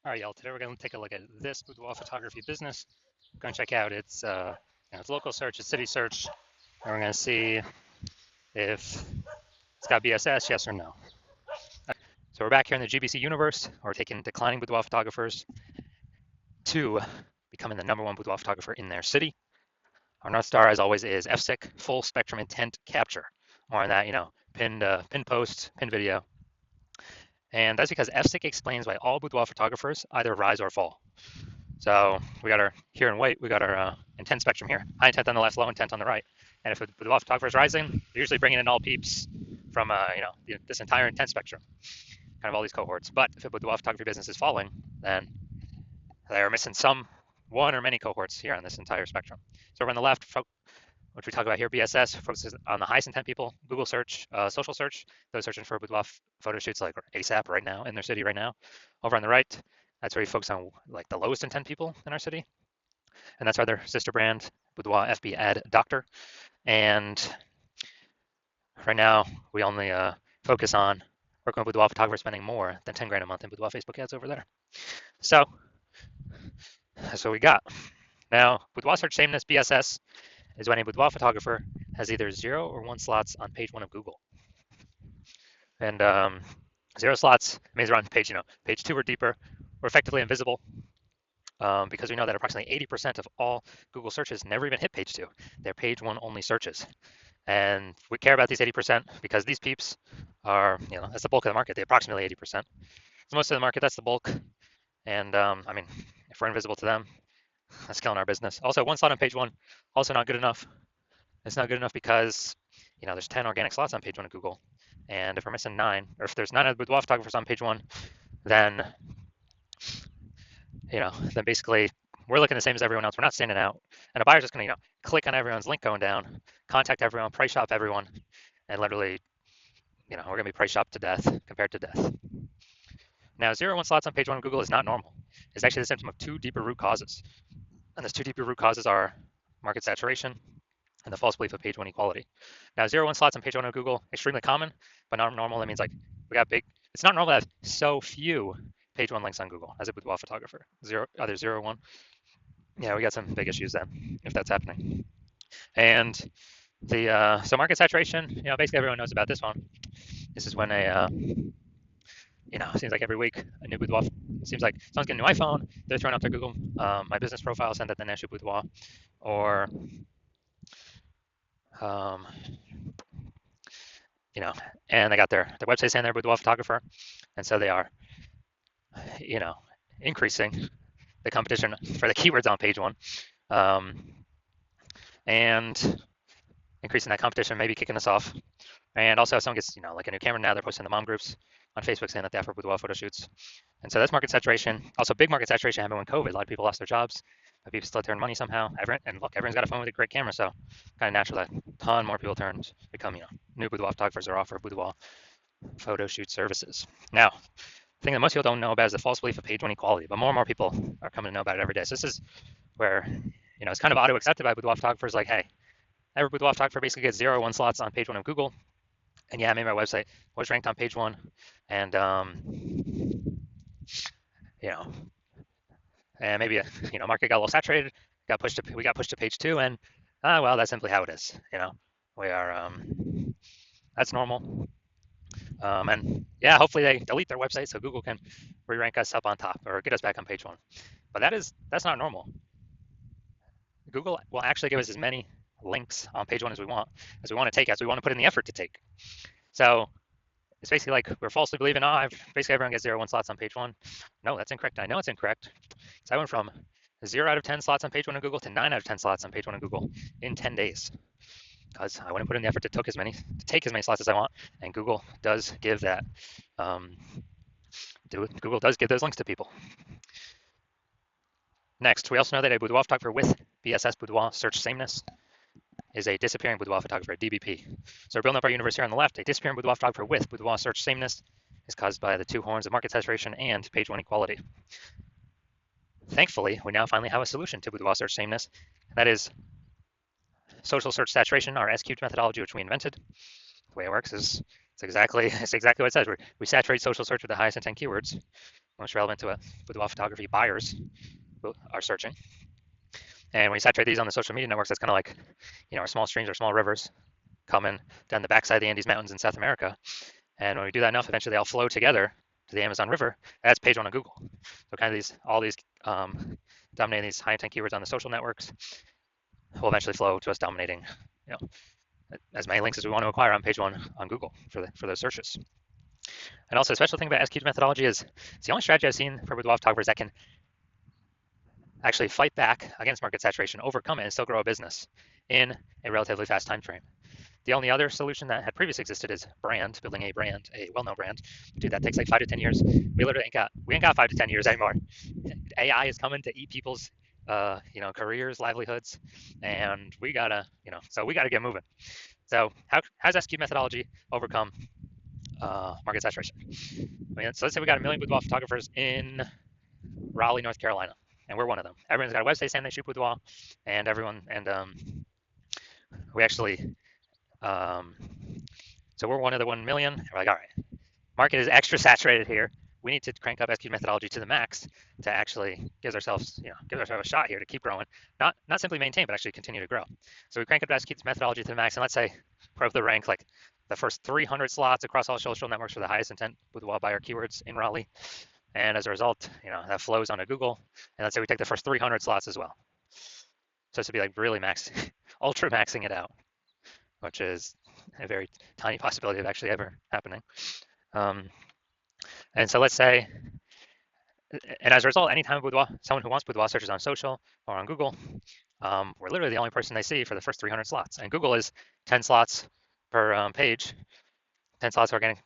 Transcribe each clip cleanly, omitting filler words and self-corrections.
All right, y'all. Today we're going to take a look at this boudoir photography business. We're going to check out its local search, its city search, and we're going to see if it's got BSS, yes or no. So we're back here in the GBC universe. We're taking declining boudoir photographers to becoming the #1 boudoir photographer in their city. Our North Star, as always, is FSIC, full spectrum intent capture. More on that, pinned post, pinned video. And that's because FSIC explains why all boudoir photographers either rise or fall. So we got our, here in white, we got our intent spectrum here. High intent on the left, low intent on the right. And if the boudoir photographer is rising, they're usually bringing in all peeps from, this entire intent spectrum, kind of all these cohorts. But if a boudoir photography business is falling, then they're missing one or many cohorts here on this entire spectrum. So over on the left, which we talk about here, BSS focuses on the highest intent people. Google search, social search, those searching for boudoir photo shoots like ASAP right now in their city right now. Over on the right, that's where we focus on like the lowest intent people in our city. And that's why their sister brand, Boudoir FB Ad Doctor. And right now, we only focus on working with boudoir photographers spending more than 10 grand a month in boudoir Facebook ads over there. So that's what we got. Now, boudoir search sameness, BSS, is when a boudoir photographer has either 0 or 1 slots on page 1 of Google. And 0 slots means they're on page 2 or deeper, or effectively invisible, because we know that approximately 80% of all Google searches never even hit page 2. They're page 1 only searches. And we care about these 80% because these peeps are, that's the bulk of the market, the approximately 80%. So most of the market, that's the bulk. And if we're invisible to them, that's killing our business. Also, 1 slot on page 1, also not good enough. It's not good enough because, there's 10 organic slots on page 1 of Google. And if we're missing 9, or if there's 9 of the boudoir photographers on page 1, then, then basically we're looking the same as everyone else. We're not standing out. And a buyer's just going to, click on everyone's link going down, contact everyone, price shop everyone, and literally, we're going to be price shopped to death, compared to death. Now, 0 1 slots on page 1 of Google is not normal. It's actually the symptom of 2 deeper root causes. And those 2 deeper root causes are market saturation and the false belief of page 1 equality. Now, 0 1 slots on page 1 of Google, extremely common, but not normal. That means like we got big. It's not normal to have so few page 1 links on Google as a boudoir photographer. Either 0 1. Yeah, we got some big issues then if that's happening. And so market saturation, basically everyone knows about this one. This is when it seems like every week a new boudoir. It seems like someone's getting a new iPhone, they're throwing out their Google My Business profile, send out the National Boudoir, or and they got their website saying they're a boudoir photographer, and so they are, increasing the competition for the keywords on page 1, and increasing that competition, maybe kicking us off. And also, if someone gets, like a new camera now, they're posting the mom groups on Facebook saying that they offer boudoir photo shoots. And so that's market saturation. Also, big market saturation happened when COVID. A lot of people lost their jobs, but people still turn money somehow. And look, everyone's got a phone with a great camera, so kind of natural that a ton more people become, new boudoir photographers or offer boudoir photo shoot services. Now, the thing that most people don't know about is the false belief of page 1 equality, but more and more people are coming to know about it every day. So this is where, it's kind of auto-accepted by boudoir photographers, like, hey, every boudoir photographer basically gets 0 1 slots on page 1 of Google. And yeah, I made my website was ranked on page 1, and and maybe market got a little saturated, we got pushed to page 2, and well, that's simply how it is. We are that's normal. And yeah, hopefully they delete their website so Google can re-rank us up on top or get us back on page 1. But that's not normal. Google will actually give us as many links on page 1 as we want to take, as we want to put in the effort to take. So it's basically like we're falsely believing, basically everyone gets 0 1 slots on page 1. No, that's incorrect. I know it's incorrect. So I went from 0 out of 10 slots on page 1 of Google to 9 out of 10 slots on page 1 of Google in 10 days, because I wouldn't put in the effort to take as many slots as I want, and Google does give that. Google does give those links to people. Next, we also know that a boudoir photographer with BSS boudoir search sameness is a disappearing boudoir photographer, DBP. So we're building up our universe here on the left. A disappearing boudoir photographer with boudoir search sameness is caused by the 2 horns of market saturation and page 1 equality. Thankfully, we now finally have a solution to boudoir search sameness. That is social search saturation, our S-cubed methodology, which we invented. The way it works is it's exactly what it says. We saturate social search with the highest intent keywords, most relevant to what boudoir photography buyers are searching. And when you saturate these on the social media networks, that's kind of like, our small streams or small rivers coming down the backside of the Andes Mountains in South America. And when we do that enough, eventually they all flow together to the Amazon River. That's page one on Google. So kind of all these dominating these high intent keywords on the social networks will eventually flow to us dominating, as many links as we want to acquire on page one on Google for those searches. And also, a special thing about executed methodology is it's the only strategy I've seen for boudoir photographers that can actually fight back against market saturation, overcome it, and still grow a business in a relatively fast time frame. The only other solution that had previously existed is building a brand, a well-known brand. Dude, that takes like 5 to 10 years. We literally ain't got 5 to 10 years anymore. AI is coming to eat people's, careers, livelihoods, and we gotta get moving. So how does execute methodology overcome market saturation? So let's say we got 1 million boudoir photographers in Raleigh, North Carolina, and we're one of them. Everyone's got a website saying they shoot boudoir, and we actually. So we're one of the 1 million. We're like, all right, market is extra saturated here. We need to crank up execute methodology to the max to actually give ourselves a shot here to keep growing, not simply maintain, but actually continue to grow. So we crank up execute methodology to the max, and let's say we're up the rank like the first 300 slots across all social networks for the highest intent boudoir buyer keywords in Raleigh. And as a result, that flows onto Google. And let's say we take the first 300 slots as well. So this would be like really ultra maxing it out, which is a very tiny possibility of actually ever happening. And so let's say, and as a result, anytime someone who wants boudoir searches on social or on Google, we're literally the only person they see for the first 300 slots. And Google is 10 slots per page, 10 slots organic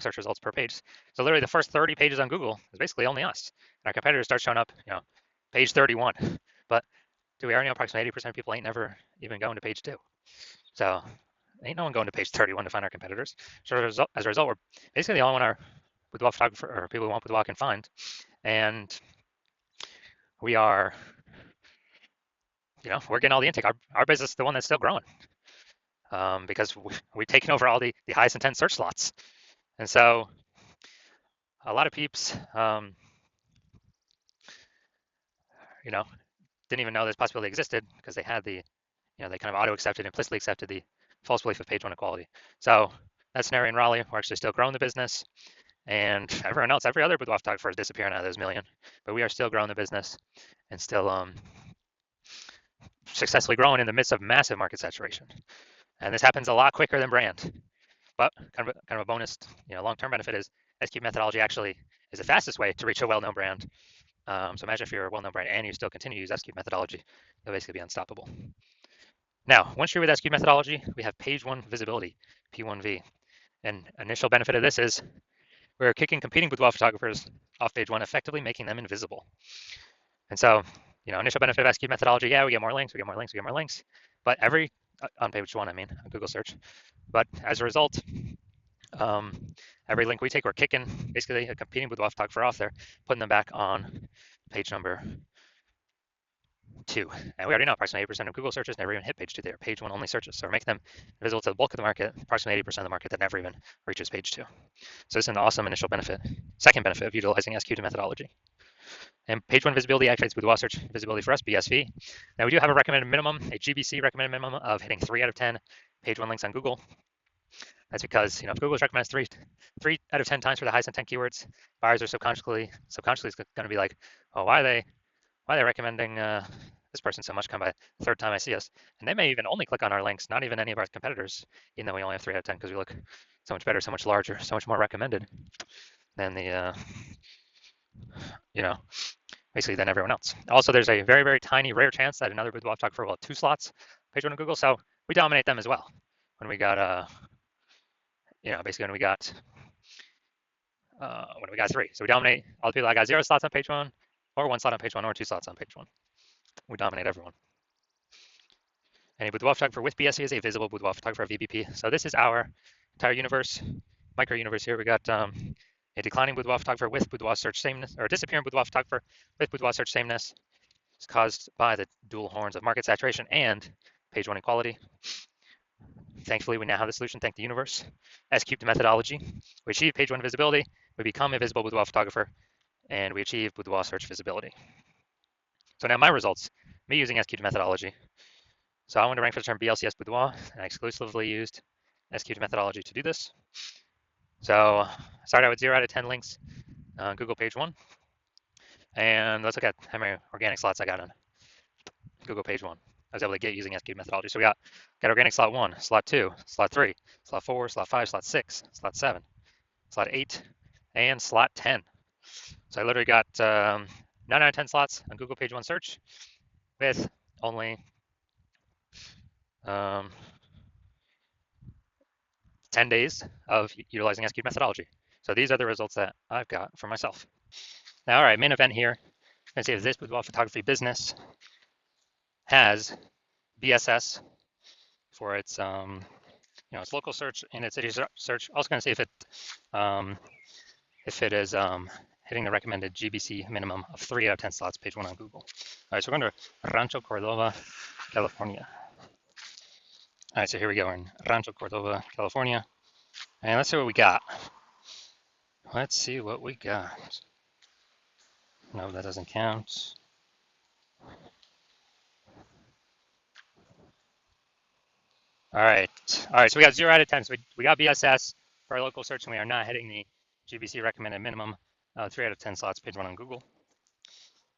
search results per page. So literally the first 30 pages on Google is basically only us. And our competitors start showing up, page 31. But do we already know approximately 80% of people ain't never even going to page 2? So ain't no one going to page 31 to find our competitors. So as a result, we're basically the only one our boudoir photographer or people who want boudoir can find. And we are, we're getting all the intake. Our business is the one that's still growing because we've taken over all the highest intent search slots. And so a lot of peeps, didn't even know this possibility existed because they had they kind of auto-accepted, implicitly accepted the false belief of page one equality. So that scenario in Raleigh, we're actually still growing the business, and everyone else, every other boudoir photographer is disappearing out of those 1 million, but we are still growing the business and still successfully growing in the midst of massive market saturation. And this happens a lot quicker than brand. But kind of a bonus, long-term benefit is execute methodology actually is the fastest way to reach a well-known brand. So imagine if you're a well-known brand and you still continue to use execute methodology, you'll basically be unstoppable. Now, once you're with execute methodology, we have page one visibility, P1V. And initial benefit of this is we're kicking competing boudoir photographers off page one, effectively making them invisible. And so, initial benefit of execute methodology, we get more links, but on page one, on Google search. But as a result, every link we take, we're kicking basically a competing boudoir photographer off there, putting them back on page number 2. And we already know approximately 80% of Google searches never even hit page 2. They are page 1 only searches. So we're making them visible to the bulk of the market, approximately 80% of the market that never even reaches page 2. So this is an awesome initial benefit. Second benefit of utilizing executed methodology. And page 1 visibility activates boudoir search visibility for us, BSV. Now we do have a recommended minimum, a GBC recommended minimum of hitting 3 out of 10 page 1 links on Google. That's because, if Google's recommends 3 out of 10 times for the highest intent keywords, buyers are subconsciously going to be like, oh, why are they recommending this person so much? Come by the third time I see us. And they may even only click on our links, not even any of our competitors, even though we only have 3 out of 10 because we look so much better, so much larger, so much more recommended than basically than everyone else. Also, there's a very, very tiny, rare chance that another boudoir photographer will have 2 slots page 1 on Google. So we dominate them as well. When we got, basically when we got 3. So we dominate all the people that got 0 slots on page 1, or 1 slot on page 1, or 2 slots on page 1. We dominate everyone. And a boudoir photographer with BSV is a visible boudoir photographer, VBP. So this is our entire universe, micro universe here. We got a declining boudoir photographer with boudoir search sameness, or a disappearing boudoir photographer with boudoir search sameness. It's caused by the dual horns of market saturation and page 1 equality. Thankfully, we now have the solution. Thank the universe. Execute the methodology. We achieve page 1 visibility. we become a visible boudoir photographer, and we achieve boudoir search visibility. So now my results, me using SQ methodology. So I wanted to rank for the term BLCS boudoir, and I exclusively used SQ methodology to do this. So I started out with 0 out of 10 links on Google page 1. And let's look at how many organic slots I got on Google page 1. I was able to get using SQ methodology. So we got organic slot 1, slot 2, slot 3, slot 4, slot 5, slot 6, slot 7, slot 8, and slot 10. So I literally got 9 out of 10 slots on Google page 1 search with only 10 days of utilizing SQ methodology. So these are the results that I've got for myself. Now, all right, main event here. I'm going to see if this boudoir photography business has BSS for its its local search and its city search. Also going to see if it is hitting the recommended GBC minimum of 3 out of 10 slots, page 1 on Google. All right, so we're going to Rancho Cordova, California. All right, so here we go. We're in Rancho Cordova, California, and let's see what we got. Let's see what we got. No, that doesn't count. All right, so we got 0 out of 10. So we got BSS for our local search, and we are not hitting the GBC recommended minimum 3 out of 10 slots, page 1 on Google.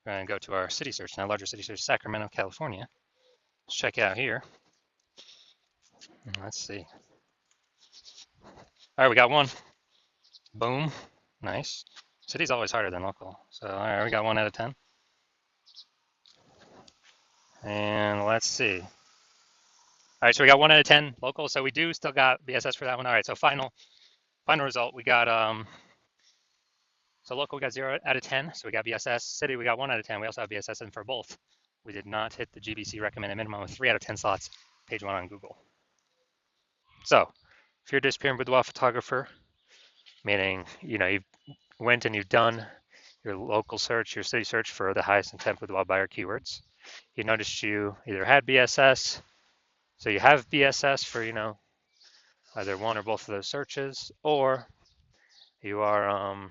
We're going to go to our city search now, larger city search, Sacramento, California. Let's check it out here. Let's see. All right, we got 1. Boom, nice. City's always harder than local. So all right, we got 1 out of 10. And let's see. All right, so we got 1 out of 10 local. So we do still got BSS for that one. All right, so final result, we got so local we got 0 out of 10. So we got BSS. City we got 1 out of 10. We also have BSS, and for both, we did not hit the GBC recommended minimum of 3 out of 10 slots, page 1 on Google. So if you're a disappearing boudoir photographer, meaning you've went and you've done your local search, your city search for the highest intent boudoir buyer keywords, you noticed you either had BSS, so you have BSS for either one or both of those searches, or you are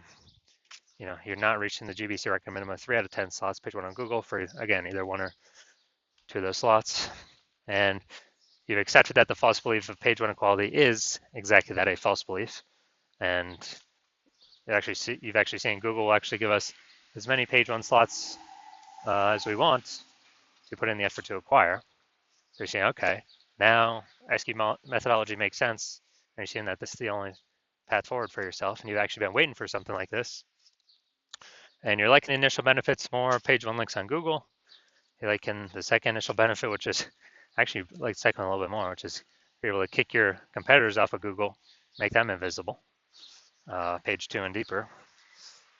you're not reaching the GBC recommended minimum of 3 out of 10 slots, page 1 on Google for again either 1 or 2 of those slots, and you've accepted that the false belief of page 1 equality is exactly that, a false belief, and you've actually seen Google will actually give us as many page 1 slots as we want to put in the effort to acquire. So you're saying, okay, now SQ methodology makes sense, and you're seeing that this is the only path forward for yourself, and you've actually been waiting for something like this, and you're liking the initial benefits more, page 1 links on Google. You're liking the second initial benefit, which is actually like the second one a little bit more, which is you're able to kick your competitors off of Google, make them invisible, page 2 and deeper.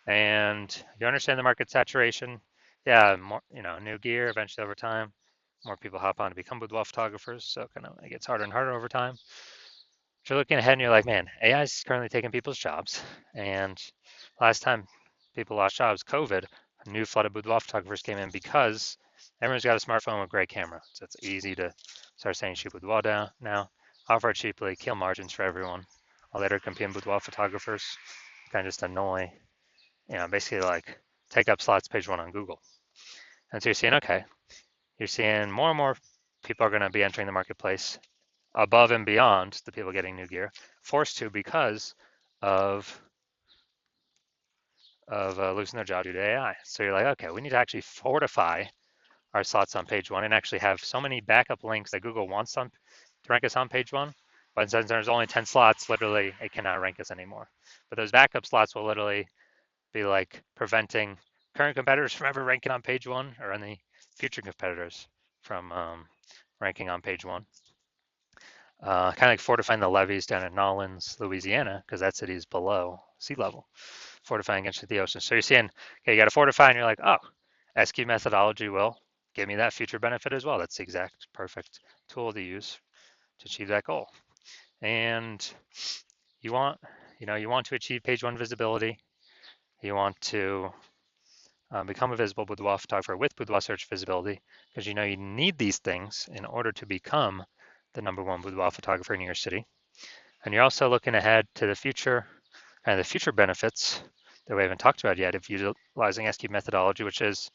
And you understand the market saturation. Yeah, more, new gear eventually over time. More people hop on to become boudoir photographers, so it gets harder and harder over time. But you're looking ahead and you're like, man, AI is currently taking people's jobs. And last time people lost jobs, COVID, a new flood of boudoir photographers came in because everyone's got a smartphone with a great camera. So it's easy to start saying shoot boudoir down now, offer it cheaply, kill margins for everyone. While later competing boudoir photographers kind of just annoy, basically like take up slots, page 1 on Google. And so you're seeing, okay, you're seeing more and more people are going to be entering the marketplace above and beyond the people getting new gear, forced to because of losing their job due to AI. So you're like, okay, we need to actually fortify our slots on page 1 and actually have so many backup links that Google wants to rank us on page 1. But since there's only 10 slots, literally it cannot rank us anymore. But those backup slots will literally be like preventing current competitors from ever ranking on page 1 or any future competitors from ranking on page 1. Kind of like fortifying the levees down in Nolens, Louisiana, because that city is below sea level, fortifying against the ocean. So you're seeing, okay, you got to fortify, and you're like, oh, SQ methodology will give me that future benefit as well. That's the exact perfect tool to use to achieve that goal. And you want to achieve page 1 visibility. You want to become a visible boudoir photographer with boudoir search visibility, because you need these things in order to become the #1 boudoir photographer in your city. And you're also looking ahead to the future, kind of the future benefits that we haven't talked about yet of utilizing S-cube methodology, which is,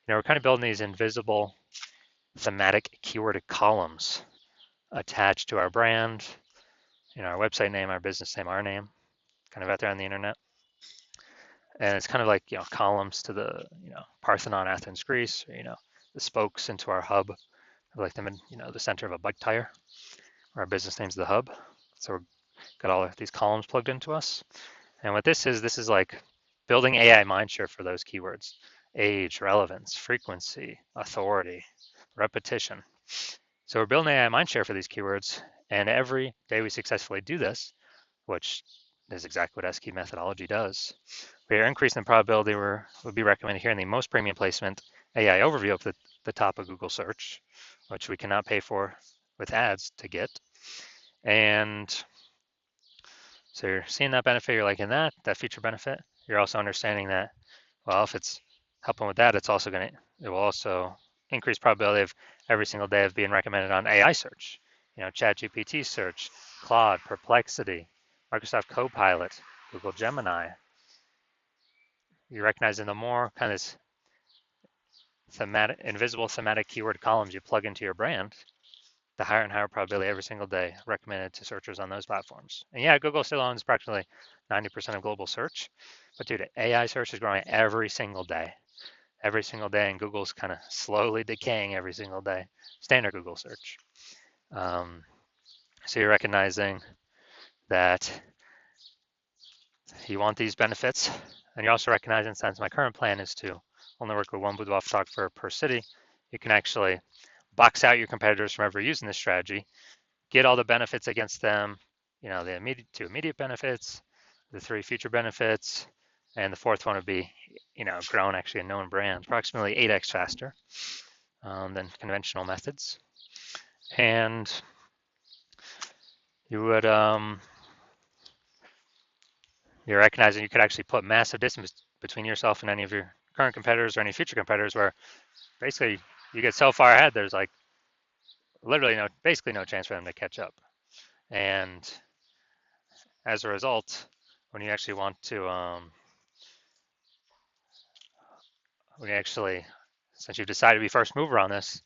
we're kind of building these invisible thematic keyword columns attached to our brand, our website name, our business name, our name, kind of out there on the internet. And it's kind of like, columns to the, Parthenon, Athens, Greece, or, the spokes into our hub, like them in, the center of a bike tire, where our business name's the hub. So we've got all of these columns plugged into us. And what this is like building AI mindshare for those keywords: age, relevance, frequency, authority, repetition. So we're building AI mindshare for these keywords, and every day we successfully do this, which is exactly what S-cube methodology does, we are increasing the probability we'll be recommended here in the most premium placement AI overview up at the top of Google search, which we cannot pay for with ads to get. And so you're seeing that benefit, you're liking that feature benefit. You're also understanding that, well, if it's helping with that, it will also increase probability of every single day of being recommended on AI search, ChatGPT search, Claude, Perplexity, Microsoft Copilot, Google Gemini. You're recognizing the more kind of this invisible thematic keyword columns you plug into your brand, the higher and higher probability every single day recommended to searchers on those platforms. And yeah, Google still owns approximately 90% of global search, but dude, AI search is growing every single day, and Google's kind of slowly decaying every single day, standard Google search. So you're recognizing that you want these benefits, and you're also recognizing, since my current plan is to only work with one boudoir photographer per city, you can actually box out your competitors from ever using this strategy, get all the benefits against them, the immediate benefits, the 3 future benefits, and the 4th one would be, growing actually a known brand approximately 8x faster than conventional methods. And you would, you're recognizing you could actually put massive distance between yourself and any of your current competitors or any future competitors, where basically you get so far ahead, there's like literally basically no chance for them to catch up. And as a result, when you actually want to, since you've decided to be first mover on this,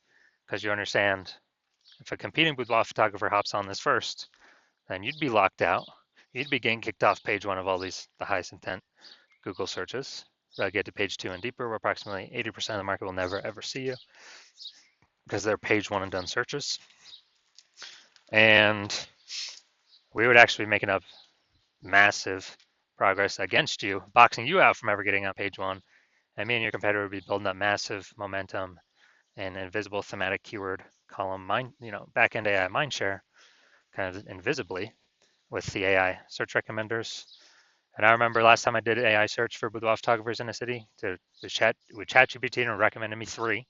because you understand if a competing boudoir photographer hops on this first, then you'd be locked out. You'd be getting kicked off page 1 of all the highest intent Google searches. They'll get to page 2 and deeper, where approximately 80% of the market will never ever see you because they're page 1 and done searches. And we would actually be making up massive progress against you, boxing you out from ever getting on page 1. And me and your competitor would be building up massive momentum and invisible thematic keyword column backend AI mindshare, kind of invisibly, with the AI search recommenders. And I remember last time I did AI search for boudoir photographers in a city with ChatGPT, and recommended me 3.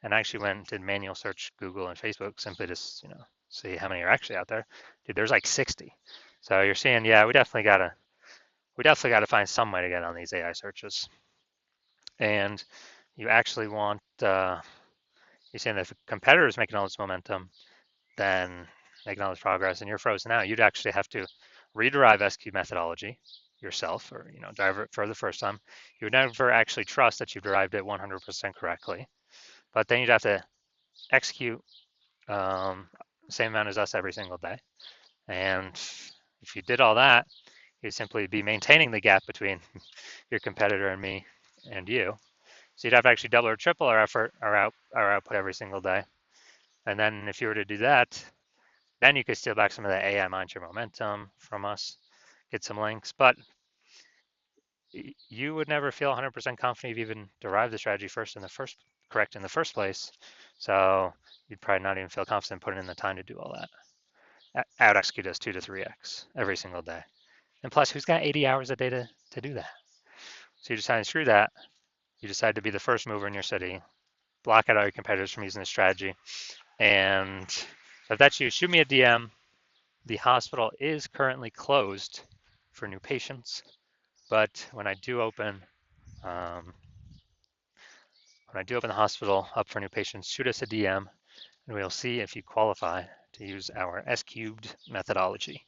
And I actually went and did manual search Google and Facebook simply to see how many are actually out there. Dude, there's like 60. So you're seeing, yeah, we definitely gotta find some way to get on these AI searches. And you actually want, you're saying that if a competitor is making all this momentum, then making all this progress, and you're frozen out, you'd actually have to rederive S-cube methodology yourself, or drive it for the first time. You would never actually trust that you've derived it 100% correctly, but then you'd have to execute same amount as us every single day. And if you did all that, you'd simply be maintaining the gap between your competitor and me and you. So you'd have to actually double or triple our effort, our output every single day. And then if you were to do that, then you could steal back some of that AI mindshare momentum from us, get some links. But you would never feel 100% confident you've even derived the strategy correct in the first place. So you'd probably not even feel confident putting in the time to do all that. Out execute us 2 to 3x every single day. And plus, who's got 80 hours a day to do that? So you decide to screw that. You decide to be the first mover in your city, block out all your competitors from using this strategy. And if that's you, shoot me a DM. The hospital is currently closed for new patients, but when I do open the hospital up for new patients, shoot us a DM, and we'll see if you qualify to use our S-cubed methodology.